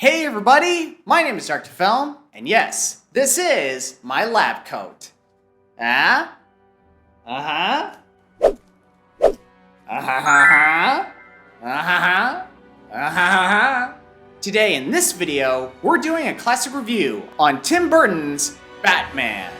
Hey everybody, my name is Dr. Film, and yes, this is my lab coat. Ah? Uh-huh. Uh-huh. Uh-huh. Uh-huh. Today in this video, we're doing a classic review on Tim Burton's Batman.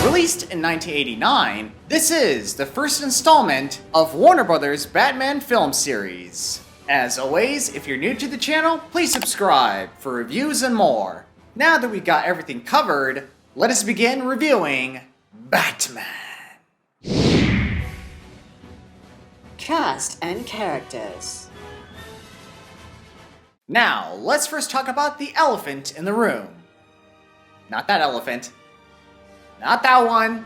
Released in 1989, this is the first installment of Warner Brothers' Batman film series. As always, if you're new to the channel, please subscribe for reviews and more. Now that we got everything covered, let us begin reviewing Batman. Cast and characters. Now, let's first talk about the elephant in the room. Not that elephant. Not that one.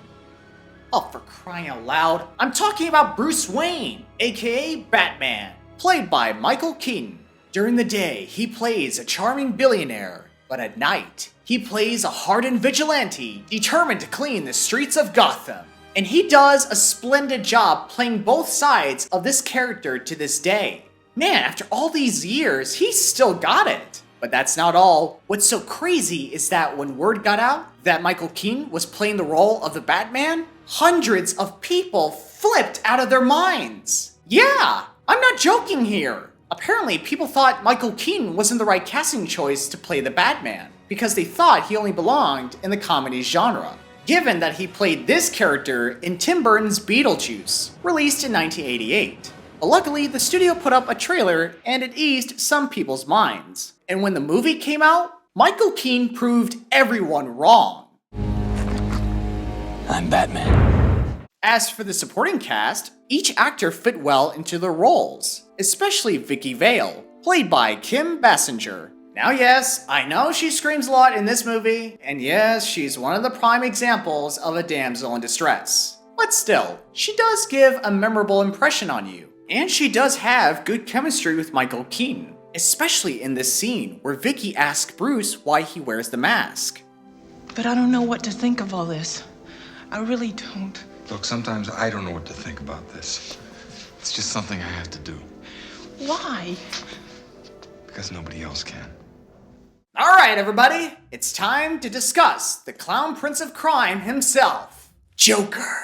Oh, for crying out loud. I'm talking about Bruce Wayne, aka Batman, played by Michael Keaton. During the day, he plays a charming billionaire, but at night, he plays a hardened vigilante determined to clean the streets of Gotham. And he does a splendid job playing both sides of this character to this day. Man, after all these years, he's still got it. But that's not all. What's so crazy is that when word got out that Michael Keaton was playing the role of the Batman, hundreds of people flipped out of their minds. Yeah, I'm not joking here. Apparently, people thought Michael Keaton wasn't the right casting choice to play the Batman because they thought he only belonged in the comedy genre, given that he played this character in Tim Burton's Beetlejuice, released in 1988. But luckily, the studio put up a trailer and it eased some people's minds. And when the movie came out, Michael Keaton proved everyone wrong. I'm Batman. As for the supporting cast, each actor fit well into their roles, especially Vicky Vale, played by Kim Basinger. Now yes, I know she screams a lot in this movie, and yes, she's one of the prime examples of a damsel in distress. But still, she does give a memorable impression on you. And she does have good chemistry with Michael Keaton, especially in this scene where Vicky asks Bruce why he wears the mask. But I don't know what to think of all this. I really don't. Look, sometimes I don't know what to think about this. It's just something I have to do. Why? Because nobody else can. Alright everybody, it's time to discuss the clown prince of crime himself, Joker,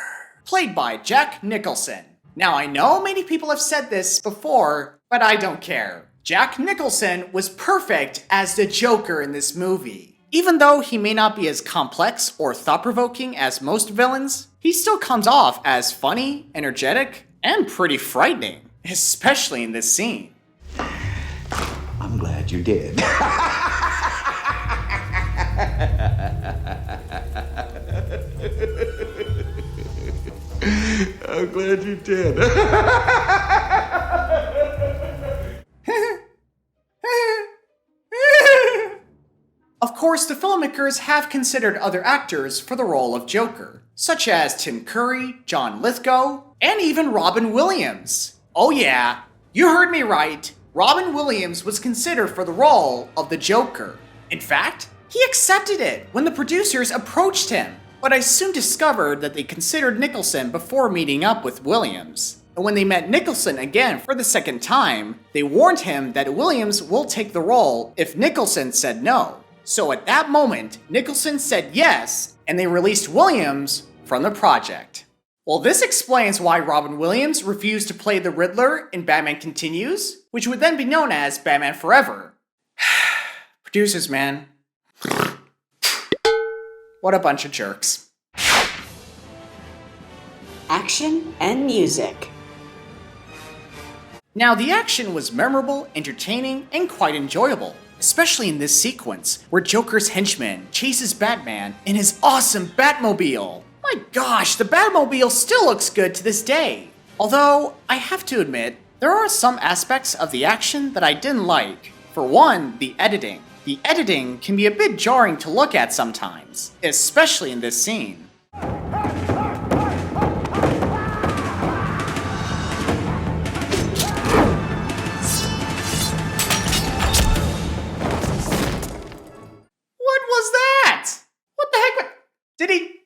played by Jack Nicholson. Now I know many people have said this before, but I don't care. Jack Nicholson was perfect as the Joker in this movie. Even though he may not be as complex or thought-provoking as most villains, he still comes off as funny, energetic, and pretty frightening, especially in this scene. I'm glad you did. I'm glad you did. Of course, the filmmakers have considered other actors for the role of Joker, such as Tim Curry, John Lithgow, and even Robin Williams. Oh yeah, you heard me right. Robin Williams was considered for the role of the Joker. In fact, he accepted it when the producers approached him. But I soon discovered that they considered Nicholson before meeting up with Williams. And when they met Nicholson again for the second time, they warned him that Williams will take the role if Nicholson said no. So at that moment, Nicholson said yes, and they released Williams from the project. Well, this explains why Robin Williams refused to play the Riddler in Batman Continues, which would then be known as Batman Forever. Producers, man. What a bunch of jerks. Action and music. Now, the action was memorable, entertaining, and quite enjoyable, especially in this sequence where Joker's henchman chases Batman in his awesome Batmobile. My gosh, the Batmobile still looks good to this day. Although, I have to admit, there are some aspects of the action that I didn't like. For one, the editing. The editing can be a bit jarring to look at sometimes, especially in this scene. What was that? What the heck? Did he...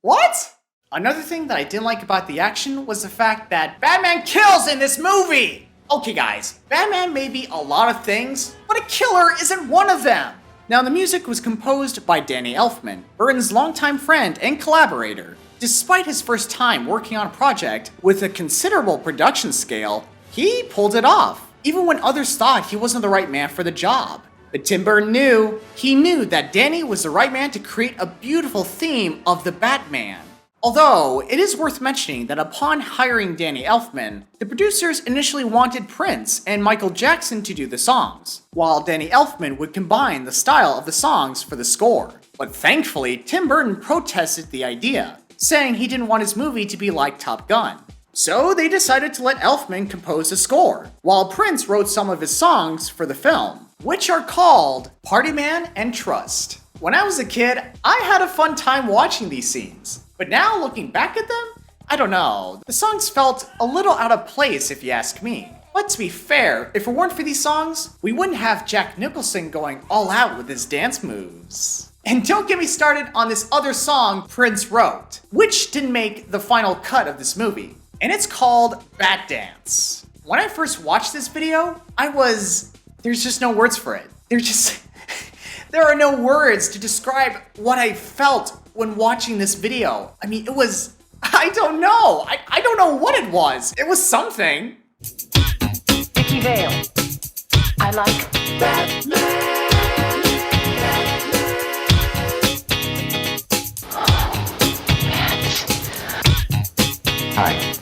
What? Another thing that I didn't like about the action was the fact that Batman kills in this movie! Okay guys, Batman may be a lot of things, but a killer isn't one of them! Now the music was composed by Danny Elfman, Burton's longtime friend and collaborator. Despite his first time working on a project with a considerable production scale, he pulled it off, even when others thought he wasn't the right man for the job. But Tim Burton knew that Danny was the right man to create a beautiful theme of the Batman. Although, it is worth mentioning that upon hiring Danny Elfman, the producers initially wanted Prince and Michael Jackson to do the songs, while Danny Elfman would combine the style of the songs for the score. But thankfully, Tim Burton protested the idea, saying he didn't want his movie to be like Top Gun. So they decided to let Elfman compose the score, while Prince wrote some of his songs for the film, which are called Party Man and Trust. When I was a kid, I had a fun time watching these scenes. But now, looking back at them, I don't know, the songs felt a little out of place if you ask me. But to be fair, if it weren't for these songs, we wouldn't have Jack Nicholson going all out with his dance moves. And don't get me started on this other song Prince wrote, which didn't make the final cut of this movie. And it's called Bat Dance. When I first watched this video, there's just no words for it. There are no words to describe what I felt when watching this video. I mean, I don't know. I don't know what it was. It was something. Vicky Vale. I like Batman. Hi.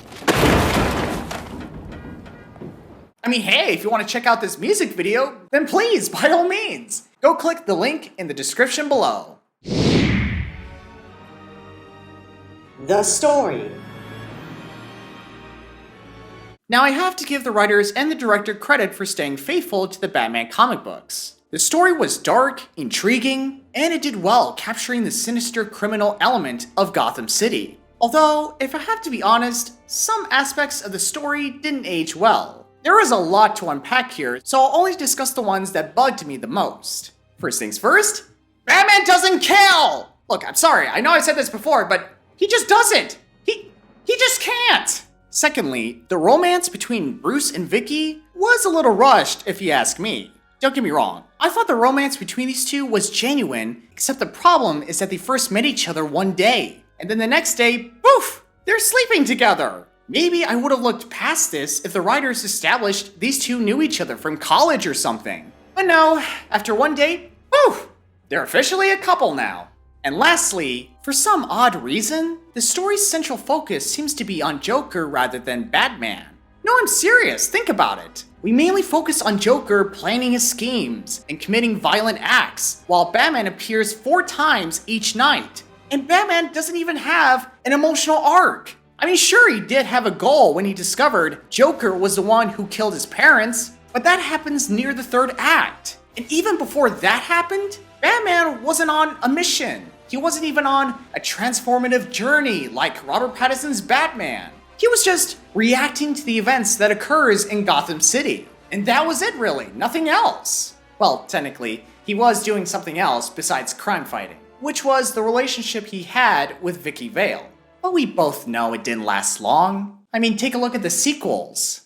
I mean, hey, if you want to check out this music video, then please, by all means, go click the link in the description below. The story. Now I have to give the writers and the director credit for staying faithful to the Batman comic books. The story was dark, intriguing, and it did well capturing the sinister criminal element of Gotham City. Although, if I have to be honest, some aspects of the story didn't age well. There is a lot to unpack here, so I'll only discuss the ones that bugged me the most. First things first, Batman doesn't kill! Look, I'm sorry, I know I said this before, but he just doesn't! He just can't! Secondly, the romance between Bruce and Vicky was a little rushed, if you ask me. Don't get me wrong, I thought the romance between these two was genuine, except the problem is that they first met each other one day, and then the next day, poof, they're sleeping together. Maybe I would have looked past this if the writers established these two knew each other from college or something. But no, after one date, poof, they're officially a couple now. And lastly, for some odd reason, the story's central focus seems to be on Joker rather than Batman. No, I'm serious, think about it. We mainly focus on Joker planning his schemes and committing violent acts, while Batman appears 4 times each night. And Batman doesn't even have an emotional arc. I mean, sure, he did have a goal when he discovered Joker was the one who killed his parents, but that happens near the 3rd act. And even before that happened, Batman wasn't on a mission. He wasn't even on a transformative journey like Robert Pattinson's Batman. He was just reacting to the events that occurs in Gotham City. And that was it really, nothing else. Well, technically, he was doing something else besides crime fighting, which was the relationship he had with Vicky Vale. But we both know it didn't last long. I mean, take a look at the sequels.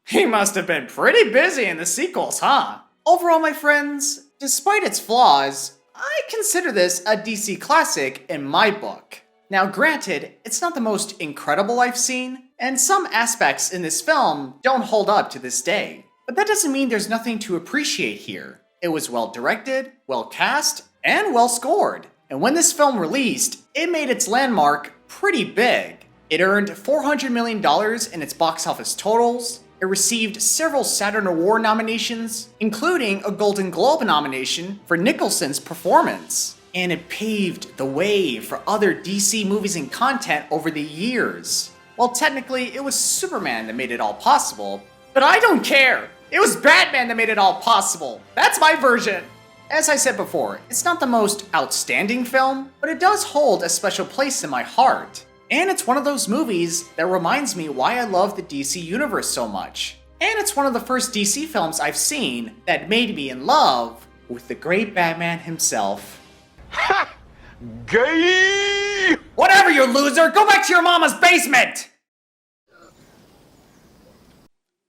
He must have been pretty busy in the sequels, huh? Overall, my friends, despite its flaws, I consider this a DC classic in my book. Now granted, it's not the most incredible I've seen, and some aspects in this film don't hold up to this day. But that doesn't mean there's nothing to appreciate here. It was well directed, well cast, and well scored. And when this film released, it made its landmark pretty big. It earned $400 million in its box office totals. It received several Saturn Award nominations, including a Golden Globe nomination for Nicholson's performance. And it paved the way for other DC movies and content over the years. Well, technically, it was Superman that made it all possible, but I don't care! It was Batman that made it all possible! That's my version! As I said before, it's not the most outstanding film, but it does hold a special place in my heart. And it's one of those movies that reminds me why I love the DC universe so much. And it's one of the first DC films I've seen that made me in love with the great Batman himself. Ha! Gay! Whatever, you loser! Go back to your mama's basement!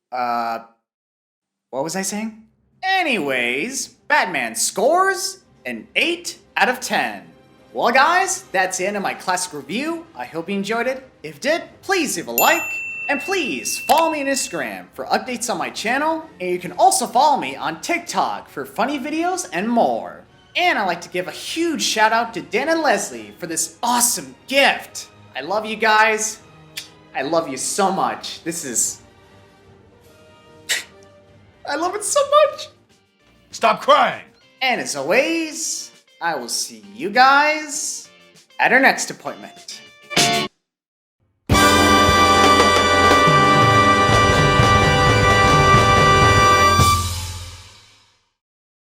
What was I saying? Anyways, Batman scores an 8 out of 10. Well guys, that's the end of my classic review. I hope you enjoyed it. If you did, please leave a like. And please follow me on Instagram for updates on my channel. And you can also follow me on TikTok for funny videos and more. And I'd like to give a huge shout out to Dan and Leslie for this awesome gift. I love you guys. I love you so much. This is... I love it so much. Stop crying! And as always, I will see you guys at our next appointment.